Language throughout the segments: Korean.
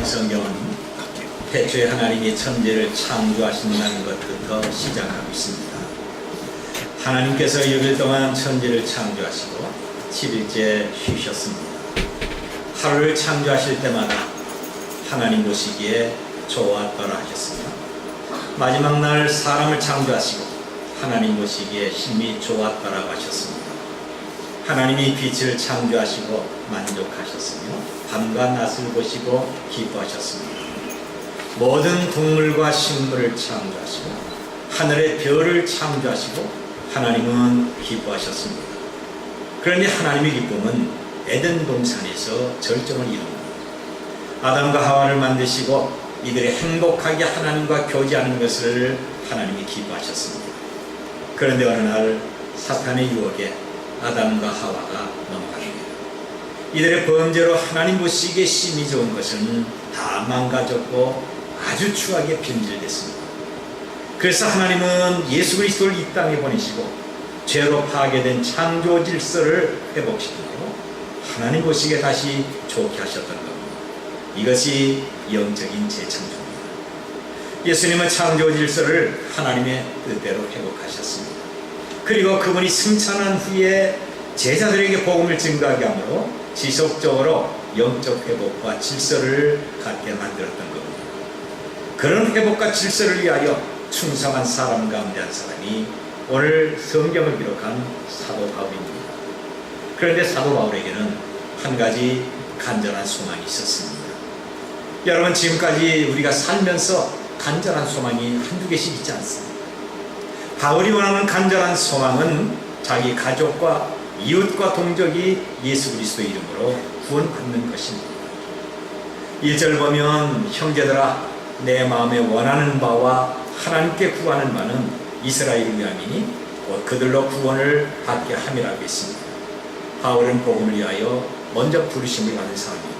성경은 태초에 하나님이 천지를 창조하신다는 것부터 시작하고 있습니다. 하나님께서 6일 동안 천지를 창조하시고 7일째 쉬셨습니다. 하루를 창조하실 때마다 하나님 보시기에 좋았더라 하셨습니다. 마지막 날 사람을 창조하시고 하나님 보시기에 심히 좋았더라고 하셨습니다. 하나님이 빛을 창조하시고 만족하셨으며 밤과 낮을 보시고 기뻐하셨습니다. 모든 동물과 식물을 창조하시고 하늘의 별을 창조하시고 하나님은 기뻐하셨습니다. 그런데 하나님의 기쁨은 에덴 동산에서 절정을 이룹니다. 아담과 하와를 만드시고 이들이 행복하게 하나님과 교제하는 것을 하나님이 기뻐하셨습니다. 그런데 어느 날 사탄의 유혹에 아담과 하와가 넘어갑니다. 이들의 범죄로 하나님 보시기에 심히 좋은 것은 다 망가졌고 아주 추하게 변질됐습니다. 그래서 하나님은 예수 그리스도를 이 땅에 보내시고 죄로 파괴된 창조 질서를 회복시키고 하나님 보시기에 다시 좋게 하셨던 겁니다. 이것이 영적인 재창조입니다. 예수님은 창조 질서를 하나님의 뜻대로 회복하셨습니다. 그리고 그분이 승천한 후에 제자들에게 복음을 증거하게 하므로 지속적으로 영적 회복과 질서를 갖게 만들었던 겁니다. 그런 회복과 질서를 위하여 충성한 사람 가운데 한 사람이 오늘 성경을 기록한 사도 바울입니다. 그런데 사도 바울에게는 한 가지 간절한 소망이 있었습니다. 여러분, 지금까지 우리가 살면서 간절한 소망이 한두 개씩 있지 않습니다. 바울이 원하는 간절한 소망은 자기 가족과 이웃과 동족이 예수 그리스도 이름으로 구원받는 것입니다. 1절 보면 형제들아 내 마음에 원하는 바와 하나님께 구하는 바는 이스라엘이 위함이니 곧 그들로 구원을 받게 함이라고 했습니다. 바울은 복음을 위하여 먼저 부르심을 받은 사람입니다.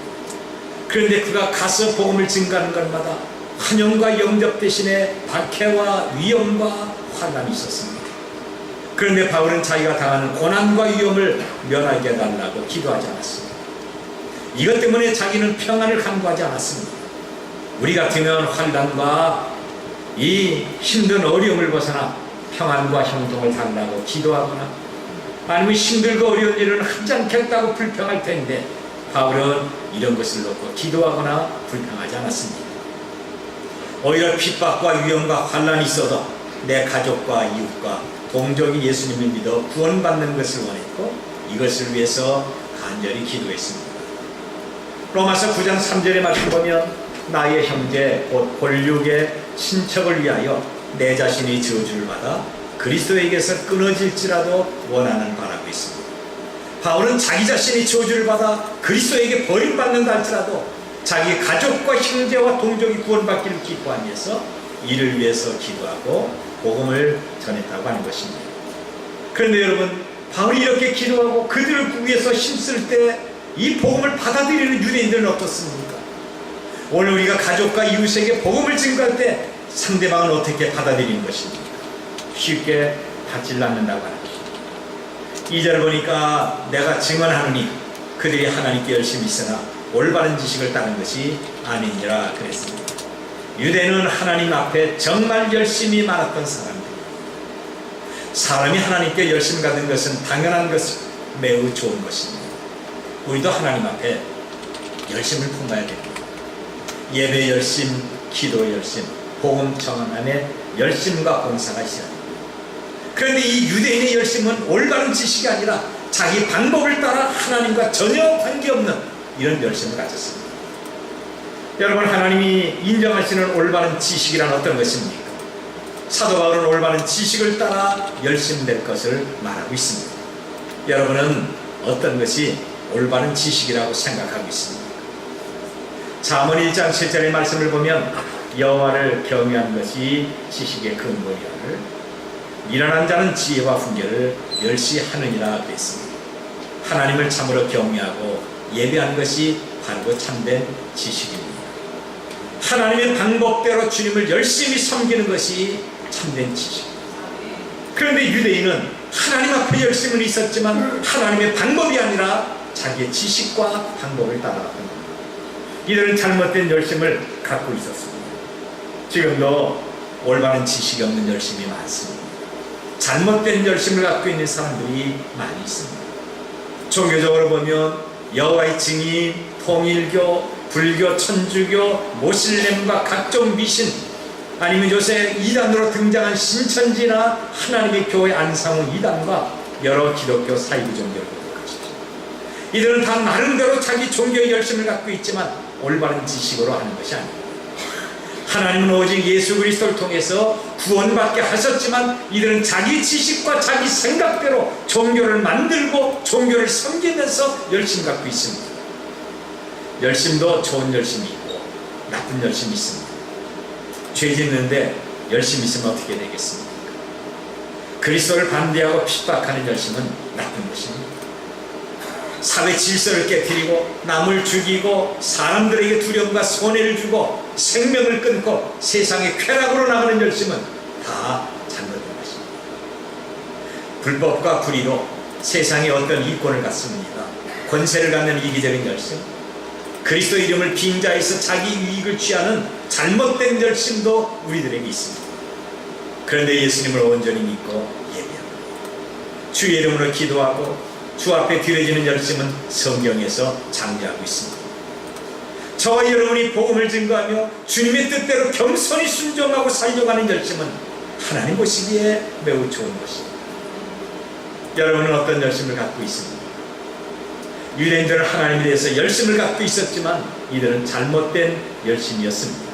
그런데 그가 가서 복음을 증거하는 것마다 환영과 영접 대신에 박해와 위험과 환난이 있었습니다. 그런데 바울은 자기가 당하는 고난과 위험을 면하게 해달라고 기도하지 않았습니다. 이것 때문에 자기는 평안을 간구하지 않았습니다. 우리 같으면 환난과 이 힘든 어려움을 벗어나 평안과 형통을 달라고 기도하거나 아니면 힘들고 어려운 일은 하지 않겠다고 불평할 텐데 바울은 이런 것을 놓고 기도하거나 불평하지 않았습니다. 오히려 핍박과 위험과 환난이 있어도 내 가족과 이웃과 동족이 예수님을 믿어 구원받는 것을 원했고 이것을 위해서 간절히 기도했습니다. 로마서 9장 3절의 말씀 보면 나의 형제 곧 본육의 친척을 위하여 내 자신이 저주를 받아 그리스도에게서 끊어질지라도 원하는 바라고 있습니다. 바울은 자기 자신이 저주를 받아 그리스도에게 버림받는다 할지라도 자기 가족과 형제와 동족이 구원받기를 기뻐하기 위해서 이를 위해서 기도하고 복음을 전했다고 하는 것입니다. 그런데 여러분, 바울이 이렇게 기도하고 그들을 위해서 힘쓸 때 이 복음을 받아들이는 유대인들은 어떻습니까? 오늘 우리가 가족과 이웃에게 복음을 증거할 때 상대방은 어떻게 받아들이는 것입니까? 쉽게 받질 않는다고 하는 것입니다. 2절을 보니까 내가 증언하노니 그들이 하나님께 열심히 있으나 올바른 지식을 따른 것이 아니니라 그랬습니다. 유대는 하나님 앞에 정말 열심히 많았던 사람들. 사람이 하나님께 열심 갖는 것은 당연한 것이 매우 좋은 것입니다. 우리도 하나님 앞에 열심을 품어야 됩니다. 예배 열심, 기도 열심, 복음 전환에 열심과 봉사가 있어야 됩니다. 그런데 이 유대인의 열심은 올바른 지식이 아니라 자기 방법을 따라 하나님과 전혀 관계없는 이런 열심을 가졌습니다. 여러분, 하나님이 인정하시는 올바른 지식이란 어떤 것입니까? 사도 바울은 올바른 지식을 따라 열심될 것을 말하고 있습니다. 여러분은 어떤 것이 올바른 지식이라고 생각하고 있습니까? 잠언 1장 7절의 말씀을 보면 여호와를 경외하는 것이 지식의 근본이라를 미련한 자는 지혜와 훈계를 멸시하느니라 그랬습니다. 하나님을 참으로 경외하고 예배하는 것이 바로 참된 지식입니다. 하나님의 방법대로 주님을 열심히 섬기는 것이 참된 지식입니다. 그런데 유대인은 하나님 앞에 열심은 있었지만 하나님의 방법이 아니라 자기의 지식과 방법을 따라갔던 겁니다. 이들은 잘못된 열심을 갖고 있었습니다. 지금도 올바른 지식이 없는 열심이 많습니다. 잘못된 열심을 갖고 있는 사람들이 많이 있습니다. 종교적으로 보면 여호와의 증인, 통일교, 불교, 천주교, 모슬렘과 각종 미신, 아니면 요새 이단으로 등장한 신천지나 하나님의 교회 안상훈 이단과 여러 기독교 사이비 종교를 보십시오. 이들은 다 나름대로 자기 종교의 열심을 갖고 있지만 올바른 지식으로 하는 것이 아닙니다. 하나님은 오직 예수 그리스도를 통해서 구원받게 하셨지만 이들은 자기 지식과 자기 생각대로 종교를 만들고 종교를 섬기면서 열심 갖고 있습니다. 열심도 좋은 열심이 있고 나쁜 열심이 있습니다. 죄 짓는데 열심히 있으면 어떻게 되겠습니까? 그리스도를 반대하고 핍박하는 열심은 나쁜 것입니다. 사회 질서를 깨뜨리고 남을 죽이고 사람들에게 두려움과 손해를 주고 생명을 끊고 세상의 쾌락으로 나가는 열심은 다 잘못된 것입니다. 불법과 불의로 세상에 어떤 이권을 갖습니다. 권세를 갖는 이기적인 열심, 그리스도 이름을 빙자해서 자기 이익을 취하는 잘못된 열심도 우리들에게 있습니다. 그런데 예수님을 온전히 믿고 예배합니다. 주의 이름으로 기도하고 주 앞에 드려지는 열심은 성경에서 장려하고 있습니다. 저와 여러분이 복음을 증거하며 주님의 뜻대로 겸손히 순종하고 살려가는 열심은 하나님 보시기에 매우 좋은 것입니다. 여러분은 어떤 열심을 갖고 있습니까? 유대인들은 하나님에 대해서 열심을 갖고 있었지만 이들은 잘못된 열심이었습니다.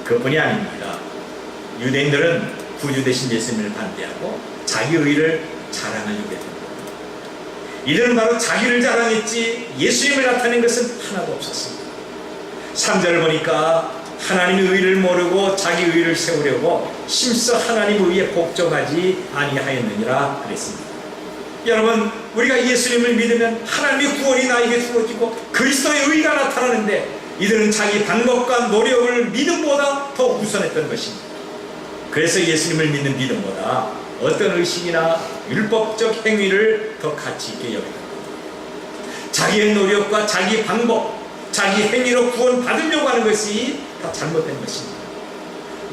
그뿐이 아닙니다. 유대인들은 구주 되신 예수님을 반대하고 자기 의를 자랑하려고 했습니다. 이들은 바로 자기를 자랑했지 예수님을 나타낸 것은 하나도 없었습니다. 3절을 보니까 하나님의 의를 모르고 자기 의를 세우려고 심써 하나님 의에 복종하지 아니하였느니라 그랬습니다. 여러분, 우리가 예수님을 믿으면 하나님의 구원이 나에게 주어지고 그리스도의 의가 나타나는데 이들은 자기 방법과 노력을 믿음보다 더 우선했던 것입니다. 그래서 예수님을 믿는 믿음보다 어떤 의식이나 율법적 행위를 더 가치 있게 여기다. 자기의 노력과 자기 방법, 자기 행위로 구원 받으려고 하는 것이 다 잘못된 것입니다.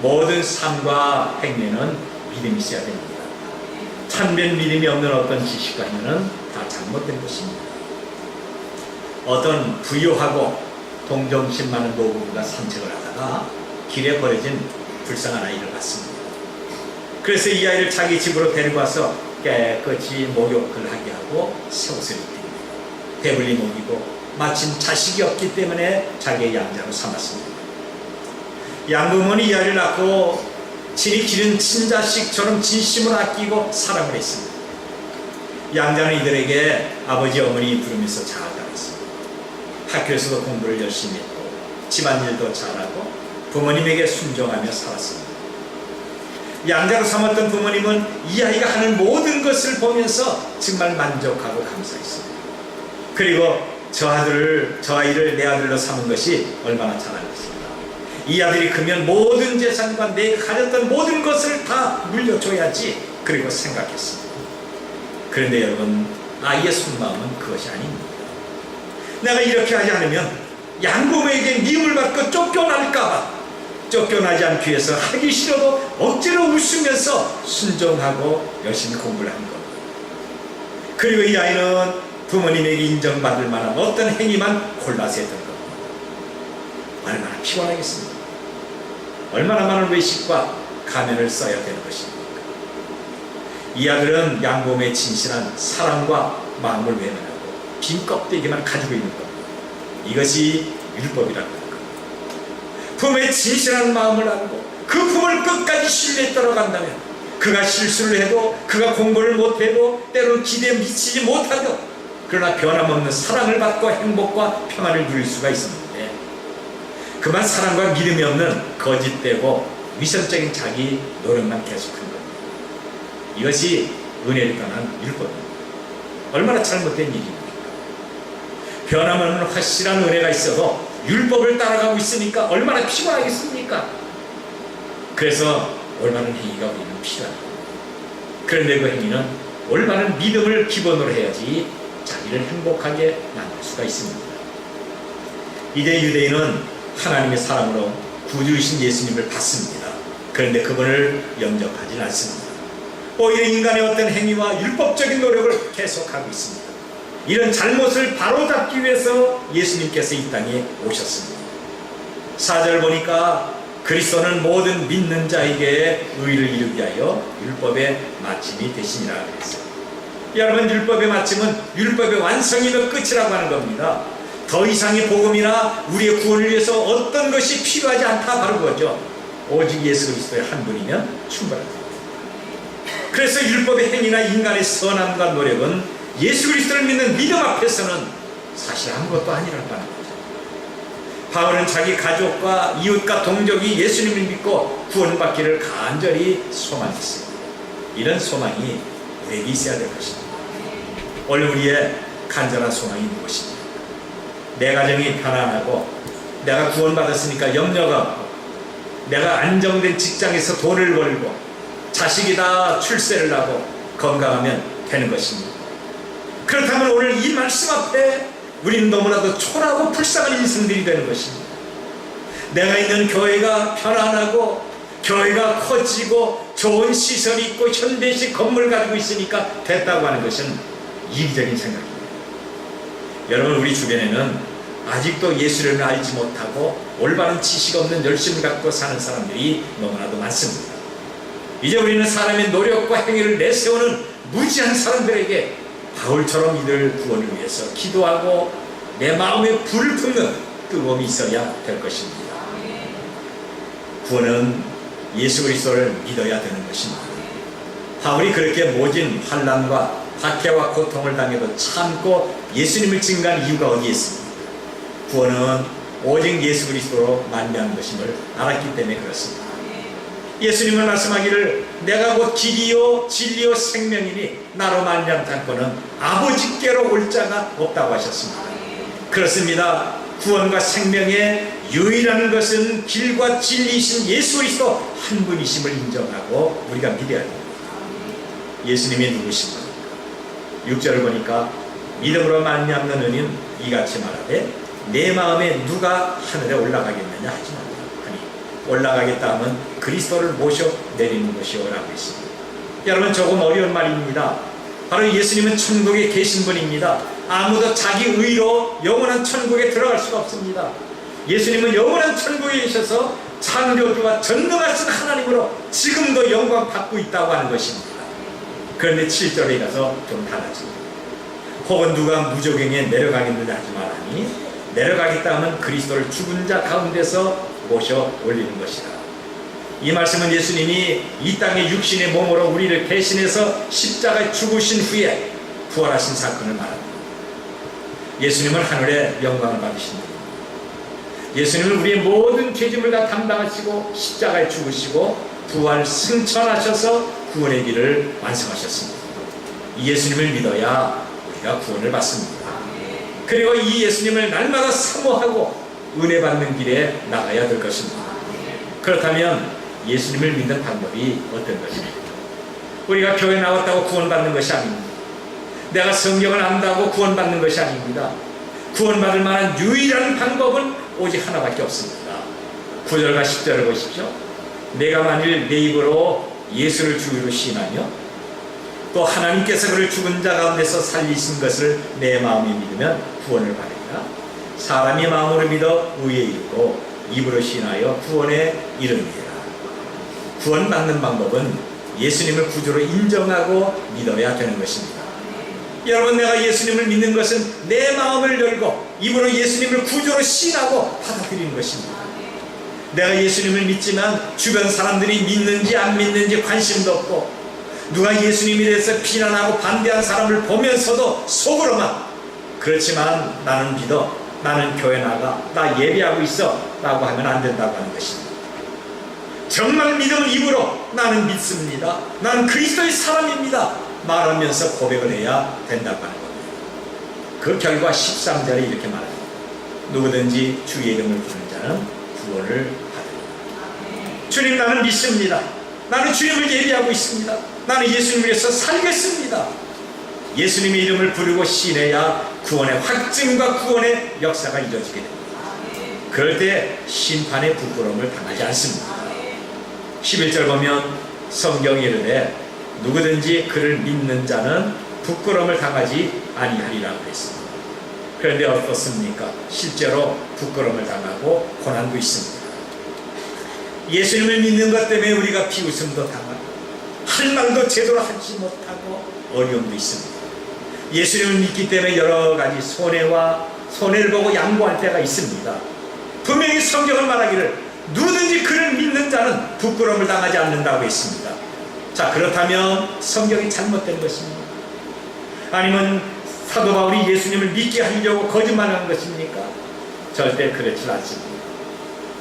모든 삶과 행위는 믿음이 있어야 됩니다. 참된 믿음이 없는 어떤 지식과 행위는 다 잘못된 것입니다. 어떤 부유하고 동정심 많은 노부부가 산책을 하다가 길에 버려진 불쌍한 아이를 봤습니다. 그래서 이 아이를 자기 집으로 데리고 와서 깨끗이 목욕을 하게 하고 새 옷을 입힙니다. 배불리 먹이고 마침 자식이 없기 때문에 자기의 양자로 삼았습니다. 양부모는 이 아이를 낳고 친히 기른 친자식처럼 진심으로 아끼고 사랑을 했습니다. 양자는 이들에게 아버지 어머니 부르면서 자라났습니다. 학교에서도 공부를 열심히 했고 집안일도 잘하고 부모님에게 순종하며 살았습니다. 양자로 삼았던 부모님은 이 아이가 하는 모든 것을 보면서 정말 만족하고 감사했습니다. 그리고 저 아이를 내 아들로 삼은 것이 얼마나 잘한 것입니다. 이 아들이 크면 모든 재산과 내가 가졌던 모든 것을 다 물려줘야지, 그리고 생각했습니다. 그런데 여러분, 아이의 속마음은 그것이 아닙니다. 내가 이렇게 하지 않으면 양부모에게 미움을 받고 쫓겨날까봐 쫓겨나지 않기 위해서 하기 싫어도 억지로 웃으면서 순종하고 열심히 공부를 한 겁니다. 그리고 이 아이는 부모님에게 인정받을 만한 어떤 행위만 골라서 했던 겁니다. 얼마나 피곤하겠습니까? 얼마나 많은 외식과 가면을 써야 되는 것입니까? 이 아들은 양부모의 진실한 사랑과 마음을 외면하고 빈 껍데기만 가지고 있는 겁니다. 이것이 율법이라는 겁니다. 부모의 진실한 마음을 알고 그 부모를 끝까지 신뢰에 따라간다면 그가 실수를 해도, 그가 공부를 못해도, 때로는 기대에 미치지 못하도, 그러나 변함없는 사랑을 받고 행복과 평안을 누릴 수가 있었는데, 그만 사랑과 믿음이 없는 거짓되고 위선적인 자기 노력만 계속한 겁니다. 이것이 은혜를 떠난 율법입니다. 얼마나 잘못된 일입니까? 변함없는 확실한 은혜가 있어도 율법을 따라가고 있으니까 얼마나 피곤하겠습니까? 그래서 올바른 행위가 우리는 필요합니다. 그런데 그 행위는 올바른 믿음을 기본으로 해야지 자기를 행복하게 만들 수가 있습니다. 이제 유대인은 하나님의 사람으로 구주이신 예수님을 받습니다. 그런데 그분을 영접하지 않습니다. 오히려 인간의 어떤 행위와 율법적인 노력을 계속하고 있습니다. 이런 잘못을 바로잡기 위해서 예수님께서 이 땅에 오셨습니다. 4절 보니까 그리스도는 모든 믿는 자에게 의를 이루기 위하여 율법의 마침이 되시니라 그랬어요. 여러분, 율법의 마침은 율법의 완성이면 끝이라고 하는 겁니다. 더 이상의 복음이나 우리의 구원을 위해서 어떤 것이 필요하지 않다, 바로 그거죠. 오직 예수 그리스도의 한 분이면 충분합니다. 그래서 율법의 행위나 인간의 선함과 노력은 예수 그리스도를 믿는 믿음 앞에서는 사실 아무것도 아니라고 하는 거죠. 바울은 자기 가족과 이웃과 동족이 예수님을 믿고 구원받기를 간절히 소망했습니다. 이런 소망이 우리에게 있어야 될 것입니다. 오늘 우리의 간절한 소망이 무엇입니까? 내 가정이 편안하고 내가 구원받았으니까 염려가 없고 내가 안정된 직장에서 돈을 벌고 자식이 다 출세를 하고 건강하면 되는 것입니다. 그렇다면 오늘 이 말씀 앞에 우리는 너무나도 초라하고 불쌍한 인생들이 되는 것입니다. 내가 있는 교회가 편안하고 교회가 커지고 좋은 시설이 있고 현대식 건물 가지고 있으니까 됐다고 하는 것은 이기적인 생각입니다. 여러분, 우리 주변에는 아직도 예수를 알지 못하고 올바른 지식 없는 열심을 갖고 사는 사람들이 너무나도 많습니다. 이제 우리는 사람의 노력과 행위를 내세우는 무지한 사람들에게 바울처럼 이들 구원을 위해서 기도하고 내 마음에 불을 품는 뜨거움이 있어야 될 것입니다. 구원은 예수 그리스도를 믿어야 되는 것입니다. 바울이 그렇게 모진 환난과 박해와 고통을 당해도 참고 예수님을 증거한 이유가 어디에 있습니까? 구원은 오직 예수 그리스도로 말미암은 것임을 알았기 때문에 그렇습니다. 예수님은 말씀하기를 내가 곧 길이요 진리요 생명이니 나로 말미암지 않고는 아버지께로 올 자가 없다고 하셨습니다. 그렇습니다. 구원과 생명의 유일한 것은 길과 진리이신 예수 그리스도 한 분이심을 인정하고 우리가 믿어야 합니다. 예수님이 누구십니까? 6절을 보니까 믿음으로 말미암는 은인 이같이 말하되 내 마음에 누가 하늘에 올라가겠느냐 하지 말라. 올라가겠다 하면 그리스도를 모셔 내리는 것이오라고 했습니다. 여러분, 조금 어려운 말입니다. 바로 예수님은 천국에 계신 분입니다. 아무도 자기 의로 영원한 천국에 들어갈 수가 없습니다. 예수님은 영원한 천국에 계셔서 창조주와 전능하신 하나님으로 지금도 영광 받고 있다고 하는 것입니다. 그런데 7절에 가서 좀 달라집니다. 혹은 누가 무저갱에 내려가겠느냐 하지 말하니 내려가겠다 하면 그리스도를 죽은 자 가운데서 모셔 올리는 것이다. 이 말씀은 예수님이 이 땅의 육신의 몸으로 우리를 대신해서 십자가에 죽으신 후에 부활하신 사건을 말합니다. 예수님은 하늘에 영광을 받으신 분입니다. 예수님은 우리의 모든 죄짐을 다 담당하시고 십자가에 죽으시고 부활 승천하셔서 구원의 길을 완성하셨습니다. 이 예수님을 믿어야 우리가 구원을 받습니다. 그리고 이 예수님을 날마다 사모하고 은혜 받는 길에 나가야 될 것입니다. 그렇다면 예수님을 믿는 방법이 어떤 것입니까? 우리가 교회 나왔다고 구원받는 것이 아닙니다. 내가 성경을 안다고 구원받는 것이 아닙니다. 구원받을 만한 유일한 방법은 오직 하나밖에 없습니다. 9절과 10절을 보십시오. 내가 만일 내 입으로 예수를 주로 시인하며 또 하나님께서 그를 죽은 자 가운데서 살리신 것을 내 마음에 믿으면 구원을 받으리라. 사람이 마음으로 믿어 의에 이르고 입으로 시인하여 구원에 이르느니라. 구원받는 방법은 예수님을 구주로 인정하고 믿어야 되는 것입니다. 여러분, 내가 예수님을 믿는 것은 내 마음을 열고 입으로 예수님을 구주로 시인하고 받아들이는 것입니다. 내가 예수님을 믿지만 주변 사람들이 믿는지 안 믿는지 관심도 없고 누가 예수님에 대해서 비난하고 반대하는 사람을 보면서도 속으로만 그렇지만 나는 믿어, 나는 교회 나가, 나 예배하고 있어 라고 하면 안 된다고 하는 것입니다. 정말 믿음을 입으로 나는 믿습니다, 나는 그리스도의 사람입니다 말하면서 고백을 해야 된다고 하는 겁니다. 그 결과 13절에 이렇게 말합니다. 누구든지 주의 이름을 부르는 자는 구원을 받으리라. 주님, 나는 믿습니다. 나는 주님을 예배하고 있습니다. 나는 예수님을 위해서 살겠습니다. 예수님의 이름을 부르고 시인해야 구원의 확증과 구원의 역사가 이루어지게 됩니다. 그럴 때 심판의 부끄러움을 당하지 않습니다. 11절 보면 성경이 이르되 누구든지 그를 믿는 자는 부끄러움을 당하지 아니하리라고 했습니다. 그런데 어떻습니까? 실제로 부끄러움을 당하고 고난도 있습니다. 예수님을 믿는 것 때문에 우리가 비웃음도 당하고 할 말도 제대로 하지 못하고 어려움도 있습니다. 예수님을 믿기 때문에 여러 가지 손해를 보고 양보할 때가 있습니다. 분명히 성경은 말하기를 누구든지 그를 믿는 자는 부끄러움을 당하지 않는다고 했습니다. 자, 그렇다면 성경이 잘못된 것입니까? 아니면 사도 바울이 예수님을 믿게 하려고 거짓말하는 것입니까? 절대 그렇지 않습니다.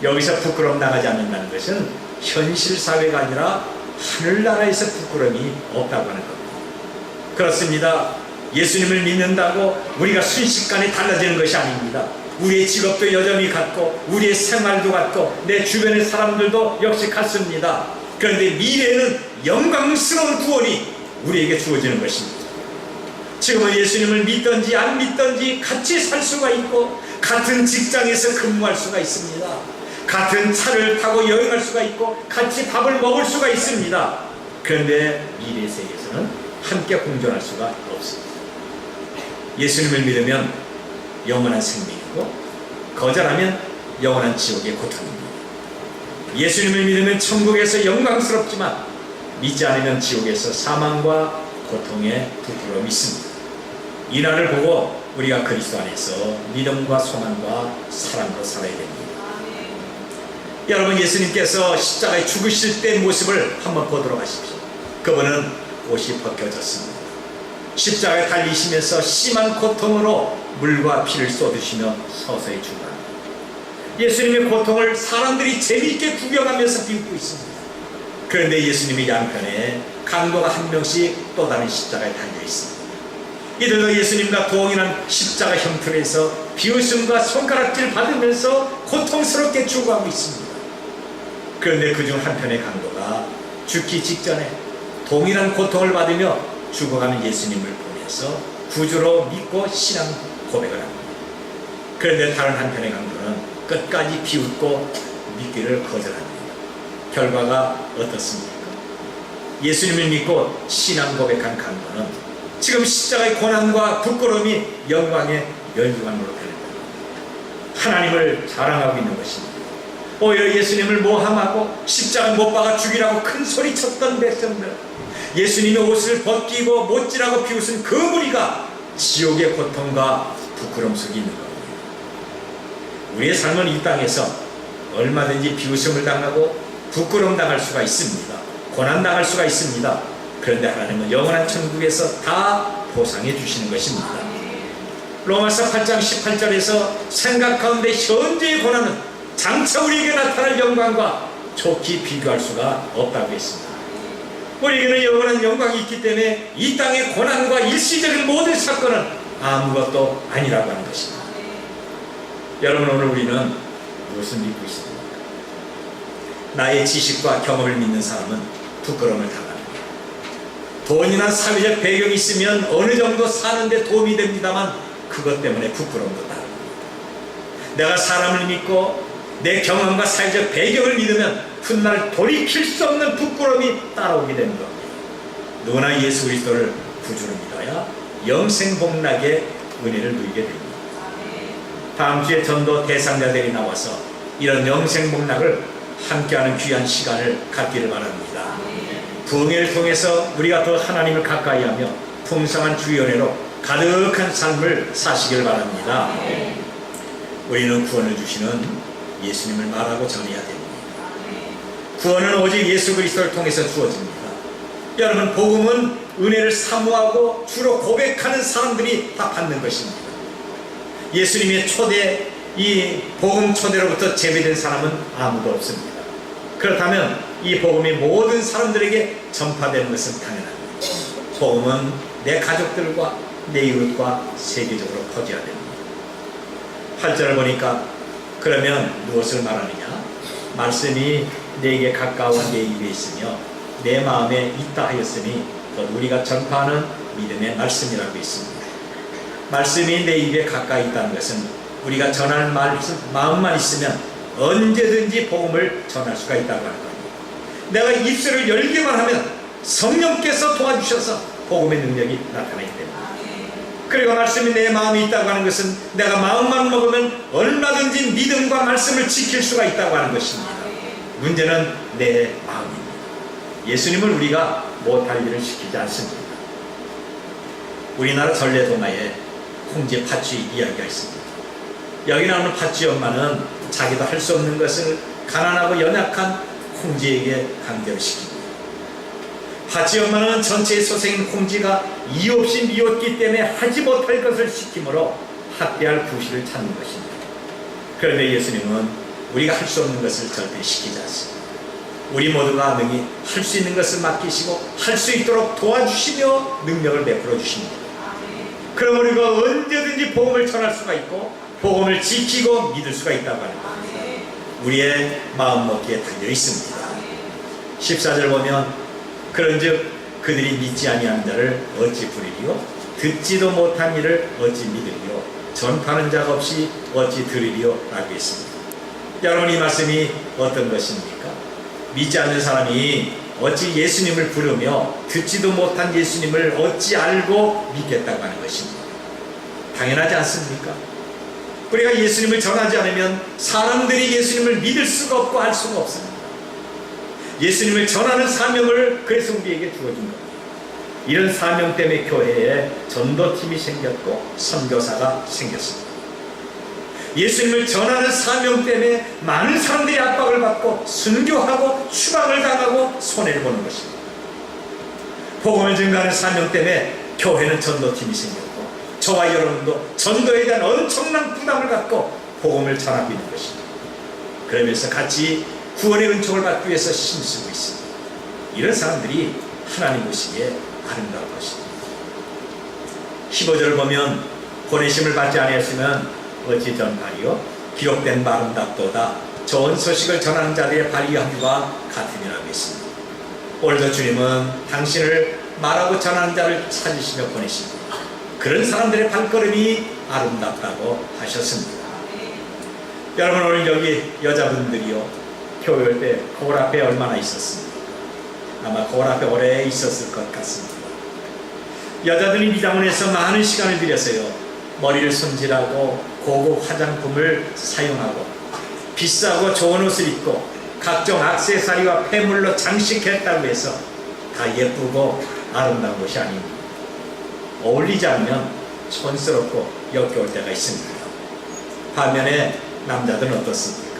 여기서 부끄러움 당하지 않는다는 것은 현실 사회가 아니라 하늘나라에서 부끄러움이 없다고 하는 겁니다. 그렇습니다. 예수님을 믿는다고 우리가 순식간에 달라지는 것이 아닙니다. 우리의 직업도 여전히 같고 우리의 생활도 같고 내 주변의 사람들도 역시 같습니다. 그런데 미래에는 영광스러운 구원이 우리에게 주어지는 것입니다. 지금은 예수님을 믿든지 안 믿든지 같이 살 수가 있고 같은 직장에서 근무할 수가 있습니다. 같은 차를 타고 여행할 수가 있고 같이 밥을 먹을 수가 있습니다. 그런데 미래 세계에서는 함께 공존할 수가 없습니다. 예수님을 믿으면 영원한 생명이고 거절하면 영원한 지옥의 고통입니다. 예수님을 믿으면 천국에서 영광스럽지만 믿지 않으면 지옥에서 사망과 고통의 부끄러움이 있습니다. 이 날을 보고 우리가 그리스도 안에서 믿음과 소망과 사랑으로 살아야 됩니다. 여러분, 예수님께서 십자가에 죽으실 때 모습을 한번 보도록 하십시오. 그분은 옷이 벗겨졌습니다. 십자가에 달리시면서 심한 고통으로 물과 피를 쏟으시며 서서히 죽어갑니다. 예수님의 고통을 사람들이 재미있게 구경하면서 비웃고 있습니다. 그런데 예수님의 양편에 강도가 한 명씩 또 다른 십자가에 달려 있습니다. 이들도 예수님과 동일한 십자가 형틀에서 비웃음과 손가락질 받으면서 고통스럽게 죽어가고 있습니다. 그런데 그중 한편의 강도가 죽기 직전에 동일한 고통을 받으며 죽어가는 예수님을 보면서 구주로 믿고 신앙 고백을 합니다. 그런데 다른 한편의 강도는 끝까지 비웃고 믿기를 거절합니다. 결과가 어떻습니까? 예수님을 믿고 신앙 고백한 강도는 지금 십자가의 고난과 부끄러움이 영광의 열중함으로 변했다. 하나님을 자랑하고 있는 것입니다. 오히려 예수님을 모함하고 십자가 못 박아 죽이라고 큰 소리 쳤던 백성들, 예수님의 옷을 벗기고 못지라고 비웃은 그 무리가 지옥의 고통과 부끄러움 속에 있는 겁니다. 우리의 삶은 이 땅에서 얼마든지 비웃음을 당하고 부끄러움 당할 수가 있습니다. 고난 당할 수가 있습니다. 그런데 하나님은 영원한 천국에서 다 보상해 주시는 것입니다. 로마서 8장 18절에서 생각 가운데 현재의 고난은 장차 우리에게 나타날 영광과 좋게 비교할 수가 없다고 했습니다. 우리에게는 영원한 영광이 있기 때문에 이 땅의 고난과 일시적인 모든 사건은 아무것도 아니라고 하는 것입니다. 여러분, 오늘 우리는 무엇을 믿고 있습니까? 나의 지식과 경험을 믿는 사람은 부끄러움을 당합니다. 돈이나 사회적 배경이 있으면 어느 정도 사는데 도움이 됩니다만 그것 때문에 부끄러움도 따릅니다. 내가 사람을 믿고 내 경험과 사회적 배경을 믿으면 훗날 돌이킬 수 없는 부끄러움이 따라오게 되는 겁니다. 누구나 예수 그리스도를 구주로 믿어야 영생복락의 은혜를 누리게 됩니다. 다음 주에 전도 대상자들이 나와서 이런 영생복락을 함께하는 귀한 시간을 갖기를 바랍니다. 부흥회를 통해서 우리가 더 하나님을 가까이하며 풍성한 주의 은혜로 가득한 삶을 사시길 바랍니다. 우리는 구원을 주시는 예수님을 말하고 전해야 됩니다. 구원은 오직 예수 그리스도를 통해서 주어집니다. 여러분, 복음은 은혜를 사모하고 주로 고백하는 사람들이 다 받는 것입니다. 예수님의 초대, 이 복음 초대로부터 제외된 사람은 아무도 없습니다. 그렇다면 이 복음이 모든 사람들에게 전파되는 것은 당연합니다. 복음은 내 가족들과 내 이웃과 세계적으로 퍼져야 됩니다. 8절을 보니까 그러면 무엇을 말하느냐? 말씀이 내게 가까워 내 입에 있으며 내 마음에 있다 하였으니 곧 우리가 전파하는 믿음의 말씀이라고 있습니다. 말씀이 내 입에 가까이 있다는 것은 우리가 전할 마음만 있으면 언제든지 복음을 전할 수가 있다고 하는 겁니다. 내가 입술을 열기만 하면 성령께서 도와주셔서 복음의 능력이 나타나기 때문에, 그리고 말씀이 내 마음에 있다고 하는 것은 내가 마음만 먹으면 얼마든지 믿음과 말씀을 지킬 수가 있다고 하는 것입니다. 문제는 내 마음입니다. 예수님을 우리가 못할 일을 시키지 않습니다. 우리나라 전래동화에 홍제 팥쥐 이야기가 있습니다. 여기 나오는 팥쥐 엄마는 자기도 할 수 없는 것을 가난하고 연약한 홍지에게 강제로 시킵니다. 팥쥐 엄마는 전체의 소생인 홍지가 이유 없이 미웠기 때문에 하지 못할 것을 시킴으로 학대할 구실을 찾는 것입니다. 그런데 예수님은 우리가 할 수 없는 것을 절대 시키지 않습니다. 우리 모두가 능히 할 수 있는 것을 맡기시고 할 수 있도록 도와주시며 능력을 베풀어 주십니다. 그럼 우리가 언제든지 복음을 전할 수가 있고 복음을 지키고 믿을 수가 있다고 하는 것, 우리의 마음먹기에 달려 있습니다. 14절 보면 그런즉 그들이 믿지 아니하는 자를 어찌 부르리요, 듣지도 못한 이를 어찌 믿으리요, 전파하는 자가 없이 어찌 들으리요 라고 했습니다. 여러분, 이 말씀이 어떤 것입니까? 믿지 않는 사람이 어찌 예수님을 부르며 듣지도 못한 예수님을 어찌 알고 믿겠다고 하는 것입니다. 당연하지 않습니까? 우리가 예수님을 전하지 않으면 사람들이 예수님을 믿을 수가 없고 알 수가 없습니다. 예수님을 전하는 사명을 그래서 우리에게 주어진 겁니다. 이런 사명 때문에 교회에 전도팀이 생겼고 선교사가 생겼습니다. 예수님을 전하는 사명 때문에 많은 사람들이 압박을 받고 순교하고 추방을 당하고 손해를 보는 것입니다. 복음을 증거하는 사명 때문에 교회는 전도팀이 생겼고 저와 여러분도 전도에 대한 엄청난 부담을 갖고 복음을 전하고 있는 것입니다. 그러면서 같이 구원의 은총을 받기 위해서 힘쓰고 있습니다. 이런 사람들이 하나님 보시기에 아름다운 것입니다. 15절을 보면 보내심을 받지 아니했으면 어찌 전파리요, 기록된 바 아름답도다, 좋은 소식을 전하는 자들의 발이함과 같음이라고 했습니다. 오늘도 주님은 당신을 말하고 전하는 자를 찾으시며 보내십니다. 그런 사람들의 발걸음이 아름답다고 하셨습니다. 여러분, 오늘 여기 여자분들이요, 교회 올 때 거울 앞에 얼마나 있었습니까? 아마 거울 앞에 오래 있었을 것 같습니다. 여자들이 미장원에서 많은 시간을 들여서요, 머리를 손질하고 고급 화장품을 사용하고 비싸고 좋은 옷을 입고 각종 액세서리와 폐물로 장식했다고 해서 다 예쁘고 아름다운 것이 아닙니다. 어울리지 않으면 촌스럽고 역겨울 때가 있습니다. 반면에 남자들은 어떻습니까?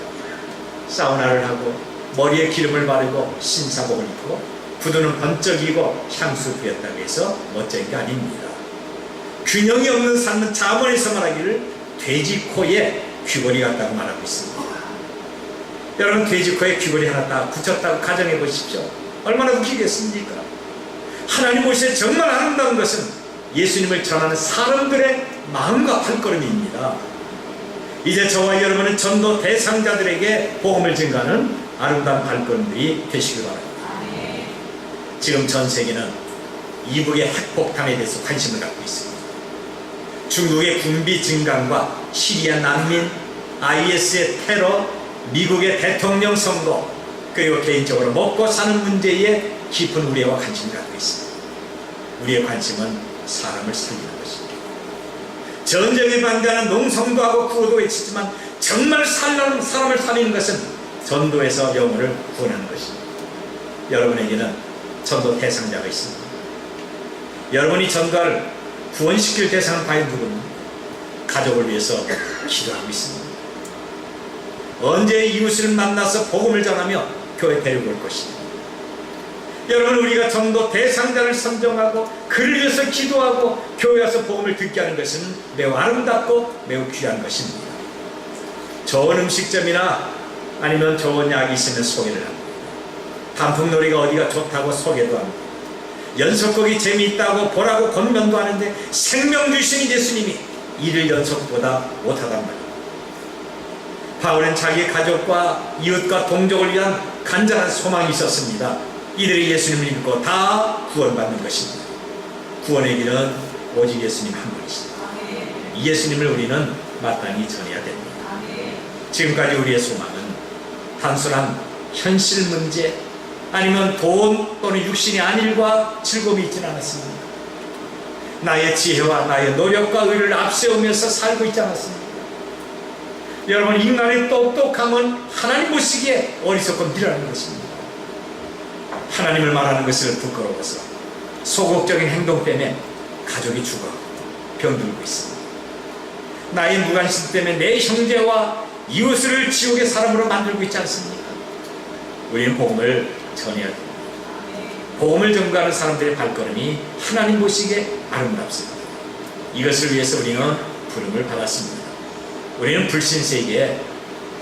사우나를 하고 머리에 기름을 바르고 신사복을 입고 구두는 번쩍이고 향수 부렸다고 해서 멋진 게 아닙니다. 균형이 없는 삶은 잠언에서 말하기를 돼지 코에 귀걸이 같다고 말하고 있습니다. 여러분, 돼지 코에 귀걸이 하나 딱 붙였다고 가정해 보십시오. 얼마나 웃기겠습니까? 하나님 보시기에 정말 아름다운 것은 예수님을 전하는 사람들의 마음과 발걸음입니다. 이제 저와 여러분은 전도 대상자들에게 복음을 증가하는 아름다운 발걸음들이 되시길 바랍니다. 지금 전 세계는 이북의 핵폭탄에 대해서 관심을 갖고 있습니다. 중국의 군비 증강과 시리아 난민, IS의 테러, 미국의 대통령 선거, 그리고 개인적으로 먹고 사는 문제에 깊은 우려와 관심을 갖고 있습니다. 우리의 관심은 사람을 살리는 것입니다. 전쟁에 반대하는 농성도 하고 구호도 외치지만 정말 사람을 살리는 것은 전도에서 영혼을 구원하는 것입니다. 여러분에게는 전도 대상자가 있습니다. 여러분이 전도할 구원시킬 대상은 과연 누구입니까? 가족을 위해서 기도하고 있습니다. 언제 이웃을 만나서 복음을 전하며 교회 데리고 올 것입니다. 여러분, 우리가 전도 대상자를 선정하고 그를 위해서 기도하고 교회 와서 복음을 듣게 하는 것은 매우 아름답고 매우 귀한 것입니다. 좋은 음식점이나 아니면 좋은 약이 있으면 소개를 합니다. 단풍놀이가 어디가 좋다고 소개도 합니다. 연속곡이 재미있다고 보라고 권면도 하는데 생명 주신 예수님이 이를 연속보다 못하단 말이에요. 바울은 자기 가족과 이웃과 동족을 위한 간절한 소망이 있었습니다. 이들이 예수님을 믿고 다 구원받는 것입니다. 구원의 길은 오직 예수님 한 분이십니다. 이 예수님을 우리는 마땅히 전해야 됩니다. 지금까지 우리의 소망은 단순한 현실 문제 아니면 돈 또는 육신의 안일과 즐거움이 있지는 않았습니다. 나의 지혜와 나의 노력과 의를 앞세우면서 살고 있지 않았습니다. 여러분, 인간의 똑똑함은 하나님 보시기에 어리석고 미련한 것입니다. 하나님을 말하는 것을 부끄러워서 소극적인 행동 때문에 가족이 죽어 병들고 있습니다. 나의 무관심 때문에 내 형제와 이웃을 지옥의 사람으로 만들고 있지 않습니까? 우리는 복음을 전해야 됩니다. 복음을 전가하는 사람들의 발걸음이 하나님 보시기에 아름답습니다. 이것을 위해서 우리는 부름을 받았습니다. 우리는 불신세계에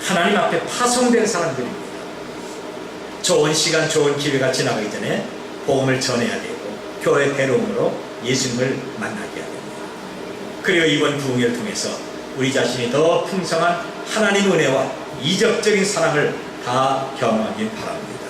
하나님 앞에 파송된 사람들입니다. 좋은 시간, 좋은 기회가 지나가기 전에 복음을 전해야 되고 교회 대롱으로 예수님을 만나게 해야 됩니다. 그리고 이번 부흥회를 통해서 우리 자신이 더 풍성한 하나님 은혜와 이적적인 사랑을 다 경험하길 바랍니다.